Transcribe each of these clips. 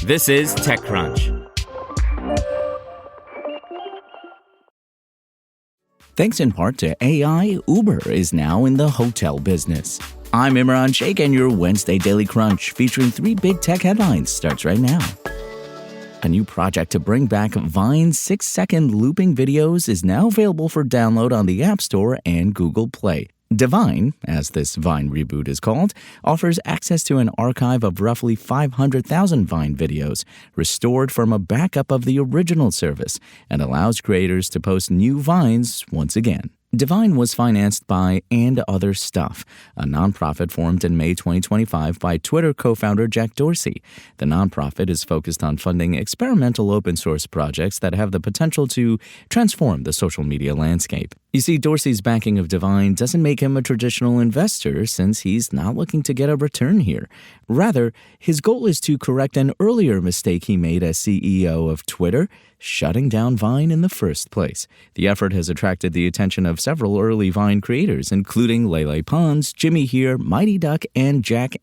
This is TechCrunch. Thanks in part to AI, Uber is now in the hotel business. I'm Imran Sheikh, and your Wednesday Daily Crunch, featuring 3 big tech headlines, starts right now. A new project to bring back Vine's 6-second looping videos is now available for download on the App Store and Google Play. Divine, as this Vine reboot is called, offers access to an archive of roughly 500,000 Vine videos, restored from a backup of the original service, and allows creators to post new Vines once again. Divine was financed by And Other Stuff, a nonprofit formed in May 2025 by Twitter co-founder Jack Dorsey. The nonprofit is focused on funding experimental open-source projects that have the potential to transform the social media landscape. You see, Dorsey's backing of Divine doesn't make him a traditional investor, since he's not looking to get a return here. Rather, his goal is to correct an earlier mistake he made as CEO of Twitter, shutting down Vine in the first place. The effort has attracted the attention of several early Vine creators, including Lele Pons, Jimmy Here, Mighty Duck, and Jack,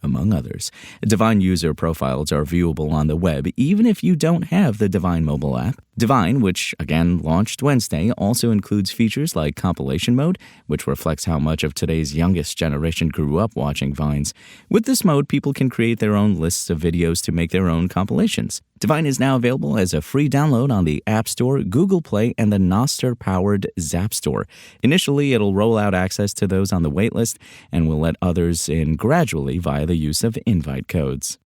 among others. Divine user profiles are viewable on the web even if you don't have the Divine mobile app. Divine, which again launched Wednesday, also includes features like compilation mode, which reflects how much of today's youngest generation grew up watching Vines. With this mode, people can create their own lists of videos to make their own compilations. Divine is now available as a free download on the App Store, Google Play, and the Nostr-powered Zap Store. Initially, it'll roll out access to those on the waitlist and will let others in gradually via the use of invite codes.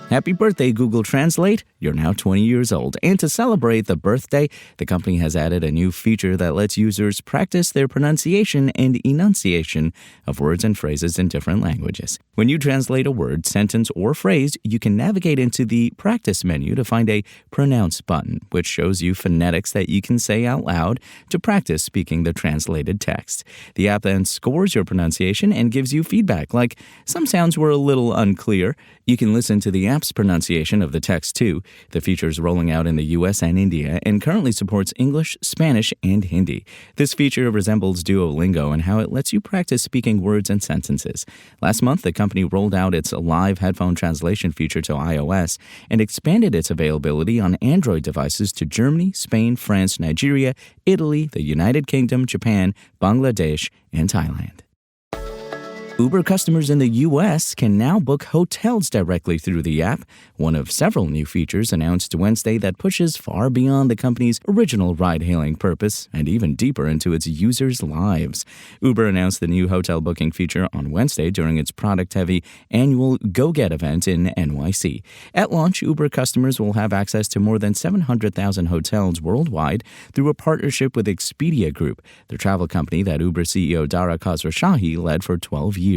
Happy birthday, Google Translate. You're now 20 years old. And to celebrate the birthday, the company has added a new feature that lets users practice their pronunciation and enunciation of words and phrases in different languages. When you translate a word, sentence, or phrase, you can navigate into the Practice menu to find a Pronounce button, which shows you phonetics that you can say out loud to practice speaking the translated text. The app then scores your pronunciation and gives you feedback, like some sounds were a little unclear. You can listen to the app's pronunciation of the text too. The feature is rolling out in the US and India and currently supports English, Spanish, and Hindi. This feature resembles Duolingo in how it lets you practice speaking words and sentences. Last month, the company rolled out its live headphone translation feature to iOS and expanded its availability on Android devices to Germany, Spain, France, Nigeria, Italy, the United Kingdom, Japan, Bangladesh, and Thailand. Uber customers in the U.S. can now book hotels directly through the app, one of several new features announced Wednesday that pushes far beyond the company's original ride-hailing purpose and even deeper into its users' lives. Uber announced the new hotel booking feature on Wednesday during its product-heavy annual Go Get event in NYC. At launch, Uber customers will have access to more than 700,000 hotels worldwide through a partnership with Expedia Group, the travel company that Uber CEO Dara Khosrowshahi led for 12 years.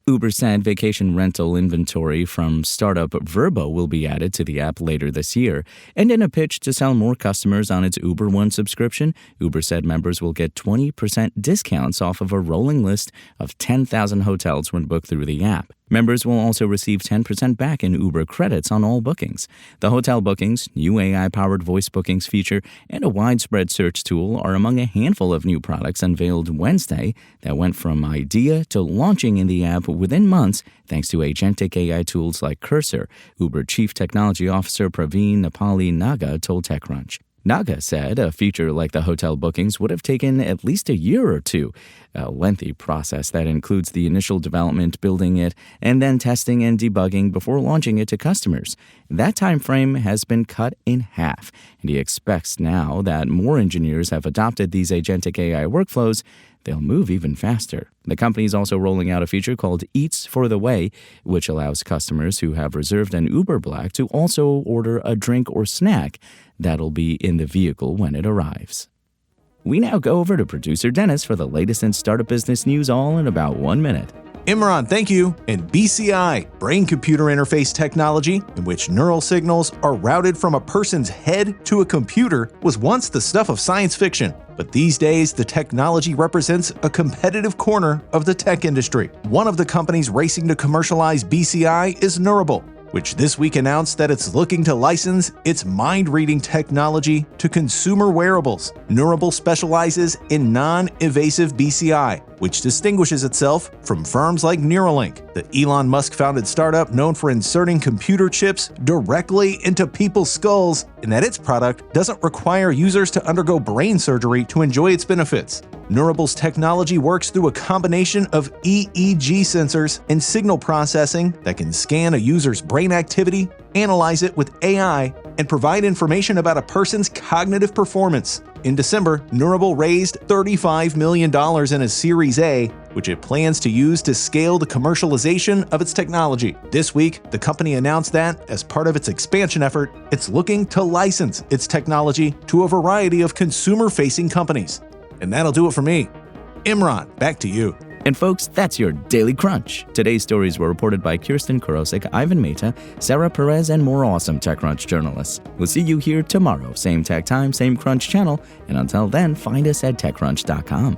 Uber said vacation rental inventory from startup Vrbo will be added to the app later this year. And in a pitch to sell more customers on its Uber One subscription, Uber said members will get 20% discounts off of a rolling list of 10,000 hotels when booked through the app. Members will also receive 10% back in Uber credits on all bookings. The hotel bookings, new AI-powered voice bookings feature, and a widespread search tool are among a handful of new products unveiled Wednesday that went from idea to launching in the app within months thanks to agentic AI tools like Cursor, Uber Chief Technology Officer Praveen Nepali Naga told TechCrunch. Naga said a feature like the hotel bookings would have taken at least a year or two, a lengthy process that includes the initial development, building it, and then testing and debugging before launching it to customers. That time frame has been cut in half, and he expects now that more engineers have adopted these agentic AI workflows, they'll move even faster. The company is also rolling out a feature called Eats for the Way, which allows customers who have reserved an Uber Black to also order a drink or snack that'll be in the vehicle when it arrives. We now go over to producer Dennis for the latest in startup business news, all in about 1 minute. Imran, thank you. And BCI, brain-computer interface technology, in which neural signals are routed from a person's head to a computer, was once the stuff of science fiction. But these days, the technology represents a competitive corner of the tech industry. One of the companies racing to commercialize BCI is Neurable, which this week announced that it's looking to license its mind-reading technology to consumer wearables. Neurable specializes in non-invasive BCI, which distinguishes itself from firms like Neuralink, the Elon Musk-founded startup known for inserting computer chips directly into people's skulls, and that its product doesn't require users to undergo brain surgery to enjoy its benefits. Neurable's technology works through a combination of EEG sensors and signal processing that can scan a user's brain activity, analyze it with AI, and provide information about a person's cognitive performance. In December, Neurable raised $35 million in a Series A, which it plans to use to scale the commercialization of its technology. This week, the company announced that, as part of its expansion effort, it's looking to license its technology to a variety of consumer-facing companies. And that'll do it for me. Imran, back to you. And folks, that's your Daily Crunch. Today's stories were reported by Kirsten Kurosik, Ivan Mehta, Sarah Perez, and more awesome TechCrunch journalists. We'll see you here tomorrow, same tech time, same Crunch channel, and until then, find us at TechCrunch.com.